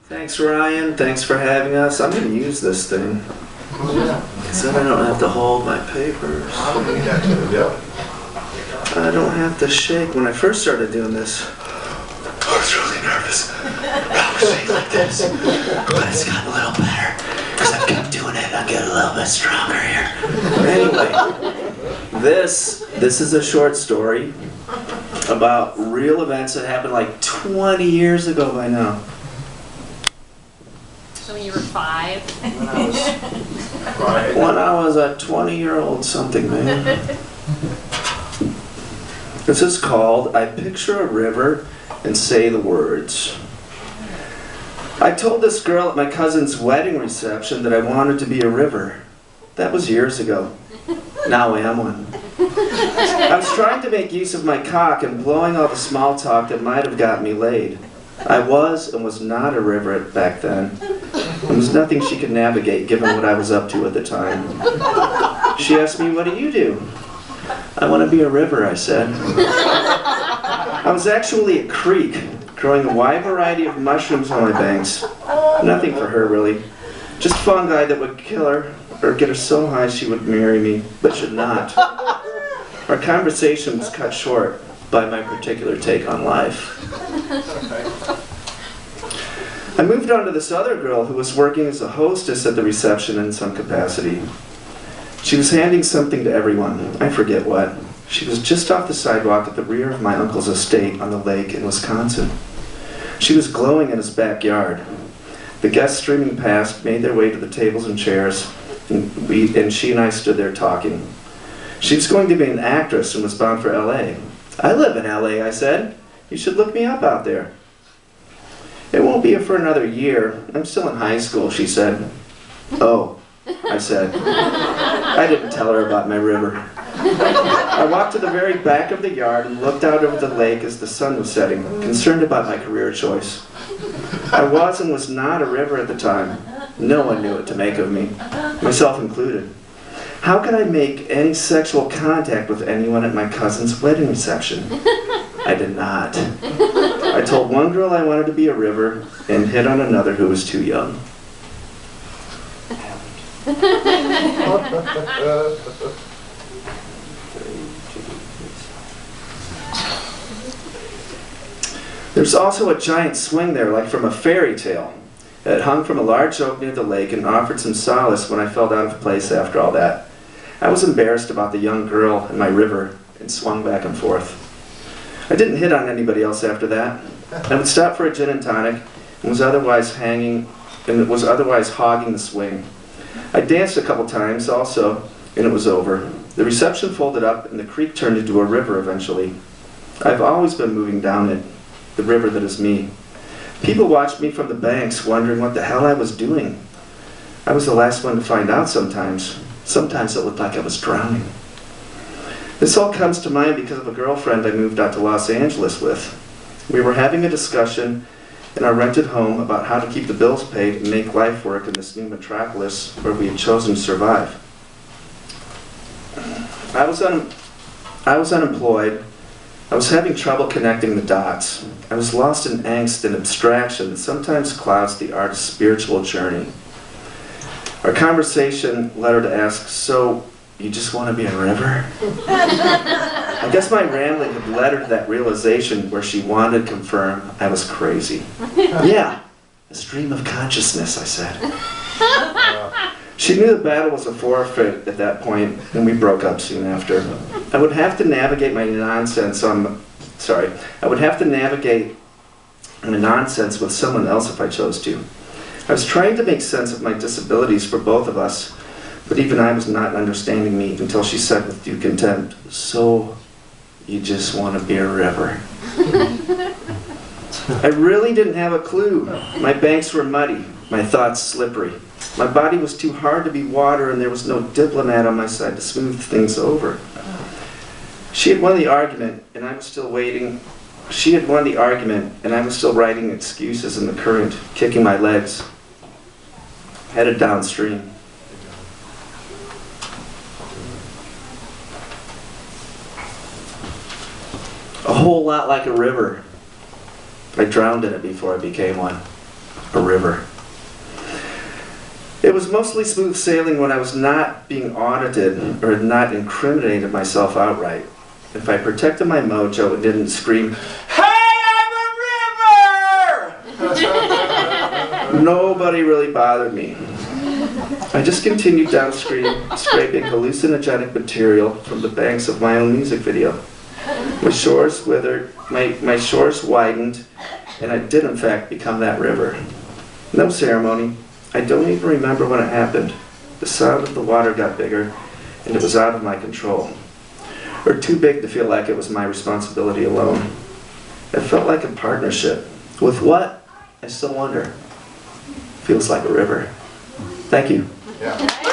Thanks, Ryan. Thanks for having us. I'm going to use this thing. So I don't have to hold my papers. I don't have to shake. When I first started doing this, I was really nervous. I would shake like this. But it's gotten a little better because I've kept doing it. I get a little bit stronger here. Anyway, this is a short story about real events that happened like 20 years ago by now. So when you were 5? When I was a 20-year-old something, man. This is called I Picture a River and Say the Words. I told this girl at my cousin's wedding reception that I wanted to be a river. That was years ago. Now I am one. I was trying to make use of my cock and blowing all the small talk that might have got me laid. I was and was not a river back then. There was nothing she could navigate given what I was up to at the time. She asked me, "What do you do?" "I want to be a river," I said. I was actually a creek, growing a wide variety of mushrooms on my banks. Nothing for her, really. Just fungi that would kill her or get her so high she would marry me, but should not. Our conversation was cut short by my particular take on life. I moved on to this other girl who was working as a hostess at the reception in some capacity. She was handing something to everyone. I forget what. She was just off the sidewalk at the rear of my uncle's estate on the lake in Wisconsin. She was glowing in his backyard. The guests streaming past made their way to the tables and chairs, and she and I stood there talking. She was going to be an actress and was bound for L.A. "I live in L.A., I said. "You should look me up out there." "It won't be for another year. I'm still in high school," she said. "Oh," I said. I didn't tell her about my river. I walked to the very back of the yard and looked out over the lake as the sun was setting, concerned about my career choice. I was and was not a river at the time. No one knew what to make of me, myself included. How could I make any sexual contact with anyone at my cousin's wedding reception? I did not. I told one girl I wanted to be a river and hit on another who was too young. There's also a giant swing there, like from a fairy tale. It hung from a large oak near the lake and offered some solace when I fell down of place after all that. I was embarrassed about the young girl and my river and swung back and forth. I didn't hit on anybody else after that. I would stop for a gin and tonic and was otherwise hogging the swing. I danced a couple times also, and it was over. The reception folded up and the creek turned into a river eventually. I've always been moving down it, the river that is me. People watched me from the banks, wondering what the hell I was doing. I was the last one to find out sometimes. Sometimes it looked like I was drowning. This all comes to mind because of a girlfriend I moved out to Los Angeles with. We were having a discussion in our rented home about how to keep the bills paid and make life work in this new metropolis where we had chosen to survive. I was unemployed. I was having trouble connecting the dots. I was lost in angst and abstraction that sometimes clouds the artist's spiritual journey. Our conversation led her to ask, "So, you just want to be a river?" I guess my rambling had led her to that realization where she wanted to confirm I was crazy. "Yeah, a stream of consciousness," I said. She knew the battle was a forfeit at that point, and we broke up soon after. I would have to navigate my nonsense with someone else if I chose to. I was trying to make sense of my disabilities for both of us, but even I was not understanding me until she said with due contempt, "So, you just want to be a river?" I really didn't have a clue. My banks were muddy, my thoughts slippery. My body was too hard to be water, and there was no diplomat on my side to smooth things over. She had won the argument, and I was still waiting. She had won the argument, and I was still writing excuses in the current, kicking my legs, headed downstream. A whole lot like a river. I drowned in it before I became one. a river. It was mostly smooth sailing when I was not being audited or had not incriminated myself outright. If I protected my mojo and didn't scream, "Hey, I'm a river!" nobody really bothered me. I just continued downstream, scraping hallucinogenic material from the banks of my own music video. My shores withered, my shores widened, and I did in fact become that river. No ceremony. I don't even remember when it happened. The sound of the water got bigger, and it was out of my control. Or too big to feel like it was my responsibility alone. It felt like a partnership. With what? I still wonder. Feels like a river. Thank you. Yeah.